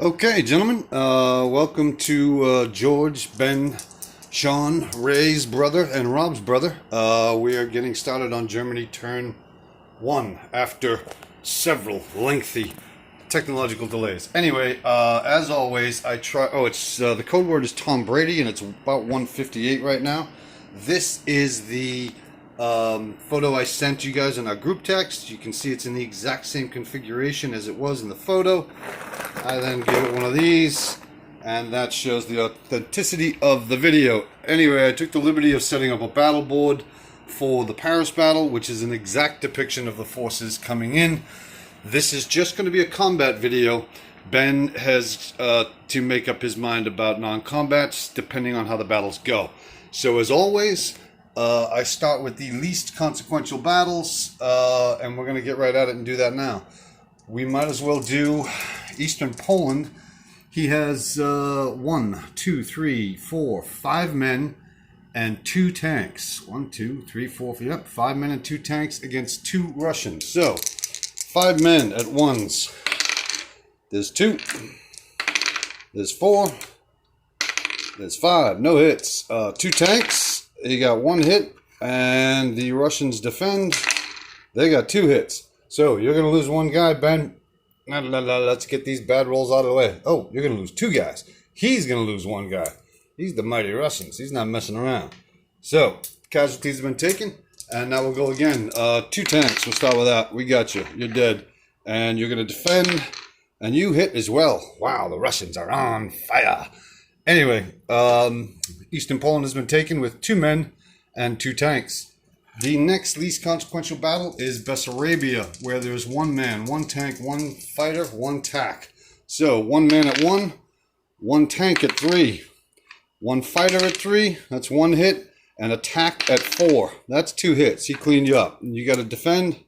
Okay, gentlemen, welcome to George, Ben, Sean, Ray's brother, and Rob's brother. We are getting started on Germany Turn 1 after several lengthy technological delays. Anyway, as always, I try. Oh, it's the code word is Tom Brady, and it's about 1:58 right now. This is the photo I sent you guys in our group text. You can see it's in the exact same configuration as it was in the photo. I then gave it one of these, and that shows the authenticity of the video. Anyway, I took the liberty of setting up a battle board for the Paris battle, which is an exact depiction of the forces coming in. This is just going to be a combat video. Ben has to make up his mind about non-combats depending on how the battles go. So as always, I start with the least consequential battles, and we're going to get right at it and do that now. We might as well do Eastern Poland. He has 1, 2, 3, 4, 5 men and 2 tanks. 1, 2, 3, 4, yep, 5 men and 2 tanks against 2 Russians. So, 5 men at ones. There's 2. There's 4. There's 5. No hits. 2 tanks. You got 1 hit, and the Russians defend. They got 2 hits. So, you're going to lose 1 guy, Ben. Let's get these bad rolls out of the way. Oh, you're going to lose 2 guys. He's going to lose 1 guy. He's the mighty Russians. He's not messing around. So, casualties have been taken. And now we'll go again. 2 tanks. We'll start with that. We got you. You're dead. And you're going to defend. And you hit as well. Wow, the Russians are on fire. Anyway, Eastern Poland has been taken with 2 men and 2 tanks. The next least consequential battle is Bessarabia, where there's 1 man, 1 tank, 1 fighter, 1 tack. So 1 man at 1, 1 tank at 3, 1 fighter at 3, that's 1 hit, and a tack at 4. That's 2 hits. He cleaned you up. You got to defend.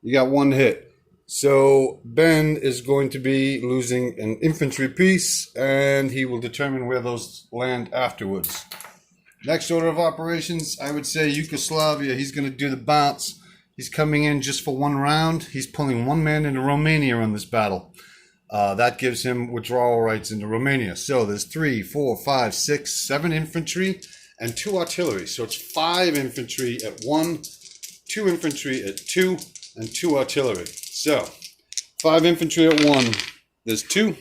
You got 1 hit. So Ben is going to be losing an infantry piece, and he will determine where those land afterwards. Next order of operations, I would say Yugoslavia. He's going to do the bounce. He's coming in just for 1 round. He's pulling 1 man into Romania in this battle. That gives him withdrawal rights into Romania. So there's 3, 4, 5, 6, 7 infantry and 2 artillery. So it's 5 infantry at 1, 2 infantry at 2, and 2 artillery. So 5 infantry at 1. There's 2.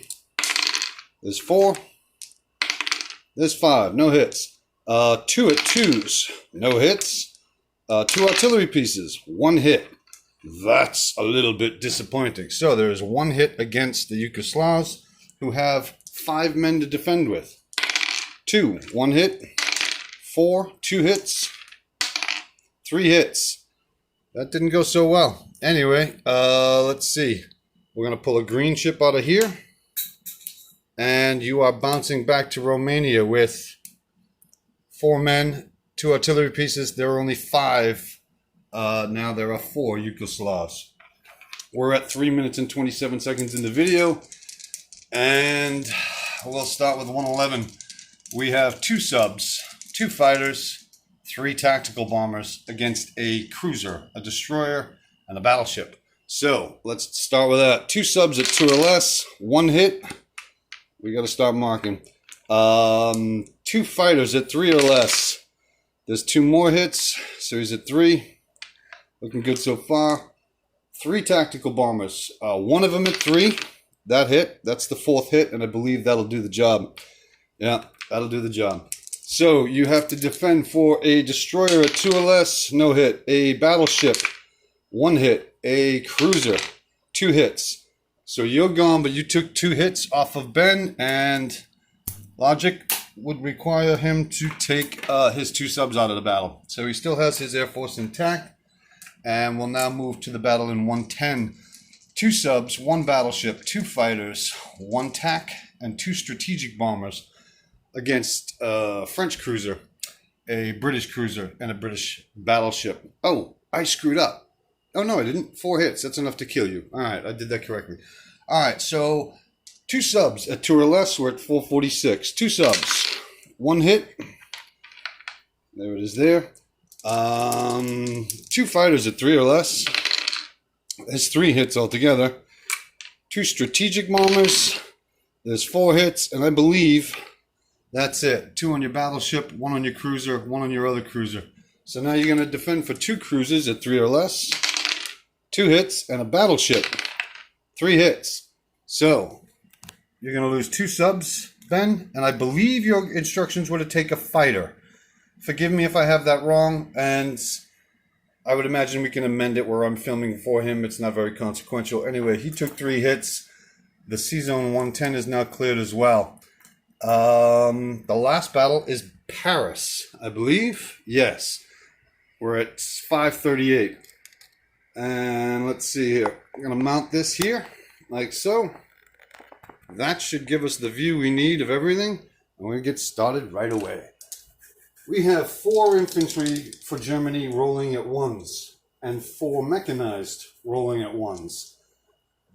There's 4. There's 5. No hits. 2 at 2s, no hits. 2 artillery pieces, 1 hit. That's a little bit disappointing. So there is 1 hit against the Yugoslavs, who have 5 men to defend with. 2, 1 hit. 4, 2 hits. 3 hits. That didn't go so well. Anyway, let's see. We're going to pull a green ship out of here. And you are bouncing back to Romania with 4 men, 2 artillery pieces. There are only 5. Now there are 4 Yugoslavs. We're at 3 minutes and 27 seconds in the video. And we'll start with 111. We have 2 subs, 2 fighters, 3 tactical bombers against a cruiser, a destroyer, and a battleship. So let's start with that. 2 subs at 2 or less, 1 hit. We got to start marking. 2 fighters at 3 or less. There's 2 more hits, so he's at 3. Looking good so far. 3 tactical bombers. 1 of them at 3. That hit. That's the 4th hit, and I believe that'll do the job. Yeah, that'll do the job. So you have to defend for a destroyer at 2 or less. No hit. A battleship. 1 hit. A cruiser. 2 hits. So you're gone, but you took 2 hits off of Ben, and logic would require him to take his 2 subs out of the battle. So he still has his Air Force intact. And we'll now move to the battle in 110. 2 subs, 1 battleship, 2 fighters, 1 tack, and 2 strategic bombers against a French cruiser, a British cruiser, and a British battleship. Oh, I screwed up. Oh, no, I didn't. 4 hits. That's enough to kill you. All right, I did that correctly. All right, so 2 subs at 2 or less, we're at 446. 2 subs, 1 hit. There it is there. 2 fighters at 3 or less. There's 3 hits altogether. 2 strategic bombers, There's 4 hits, and I believe that's it. 2 on your battleship, 1 on your cruiser, 1 on your other cruiser. So now you're going to defend for 2 cruisers at 3 or less, 2 hits, and a battleship, 3 hits. So you're going to lose 2 subs, Ben, and I believe your instructions were to take a fighter. Forgive me if I have that wrong, and I would imagine we can amend it where I'm filming for him. It's not very consequential. Anyway, he took 3 hits. The C-Zone 110 is now cleared as well. The last battle is Paris, I believe. Yes. We're at 538. And let's see here. I'm going to mount this here, like so. That should give us the view we need of everything. And we're going to get started right away. We have 4 infantry for Germany rolling at ones, and 4 mechanized rolling at ones.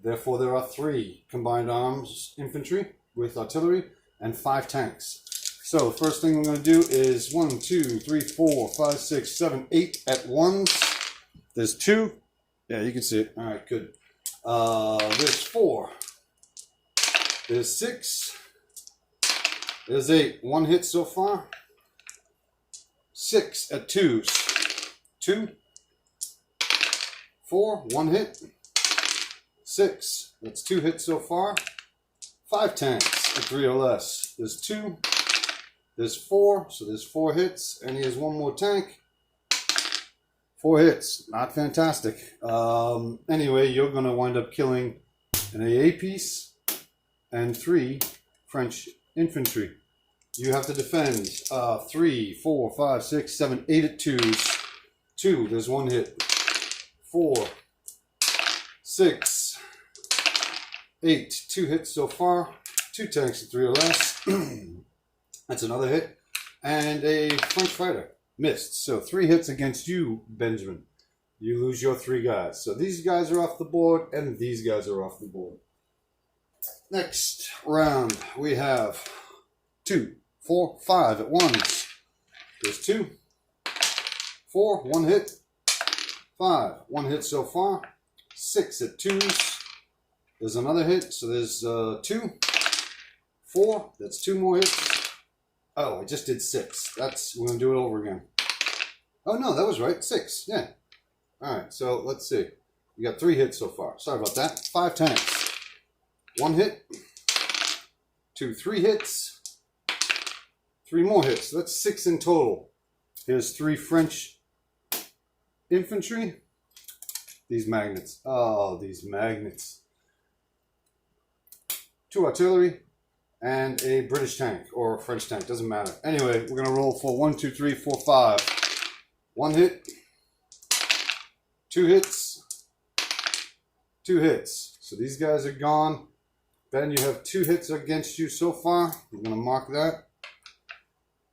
Therefore, there are 3 combined arms infantry with artillery and 5 tanks. So, the first thing we're going to do is 1, 2, 3, 4, 5, 6, 7, 8 at ones. There's 2. Yeah, you can see it. All right, good. There's 4. There's 6. There's 8. 1 hit so far. 6 at 2s. 2. 4. 1 hit. 6. That's 2 hits so far. 5 tanks at 3 or less. There's 2. There's 4. So there's 4 hits. And he has 1 more tank. 4 hits. Not fantastic. Anyway, you're going to wind up killing an AA piece and 3 French infantry. You have to defend 3, 4, 5, 6, 7, 8 at 2s. 2. There's 1 hit. 4. 6. 8. 2 hits so far. 2 tanks at 3 or less. That's another hit. And a French fighter. Missed. So 3 hits against you, Benjamin. You lose your 3 guys. So these guys are off the board, and these guys are off the board. Next round, we have 2, 4, 5 at ones. There's 2. 4, 1 hit. 5, 1 hit so far. 6 at 2s. There's another hit, so there's 2. 4, that's 2 more hits. Oh, I just did 6. We're going to do it over again. Oh, no, that was right. 6, yeah. All right, so let's see. You got 3 hits so far. Sorry about that. 5 tanks. 1 hit. 2, 3 hits. 3 more hits. So that's 6 in total. Here's 3 French infantry. These magnets. Oh, these magnets. 2 artillery. And a British tank, or a French tank, doesn't matter. Anyway, we're going to roll for 1, 2, 3, 4, 5. 1 hit. 2 hits. 2 hits. So these guys are gone. Ben, you have 2 hits against you so far. I'm going to mark that.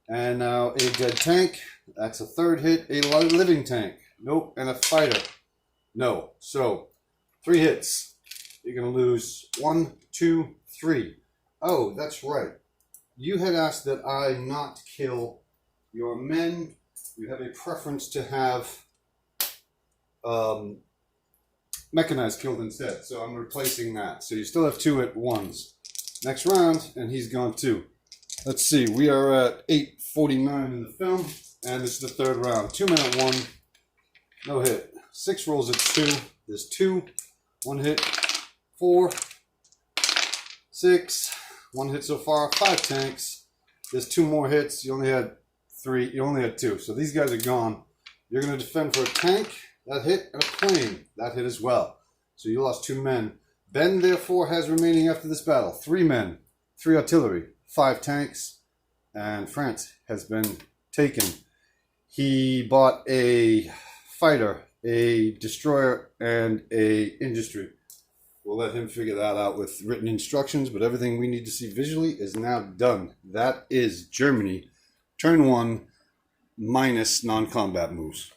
And now a dead tank. That's a 3rd hit. A living tank. Nope. And a fighter. No. So, 3 hits. You're going to lose 1, 2, 3. Oh, that's right. You had asked that I not kill your men. You have a preference to have mechanized killed instead. So I'm replacing that. So you still have 2 at ones. Next round, and he's gone 2. Let's see. We are at 8:49 in the film, and this is the 3rd round. 2 men at 1. No hit. 6 rolls at 2. There's 2. 1 hit. 4. 6. 1 hit so far. 5 tanks. There's 2 more hits. You only had 3. You only had 2. So these guys are gone. You're going to defend for a tank. That hit. And a plane. That hit as well. So you lost 2 men. Ben, therefore, has remaining after this battle 3 men. 3 artillery. 5 tanks. And France has been taken. He bought a fighter, a destroyer, and a industry. We'll let him figure that out with written instructions, but everything we need to see visually is now done. That is Germany. Turn 1 minus non-combat moves.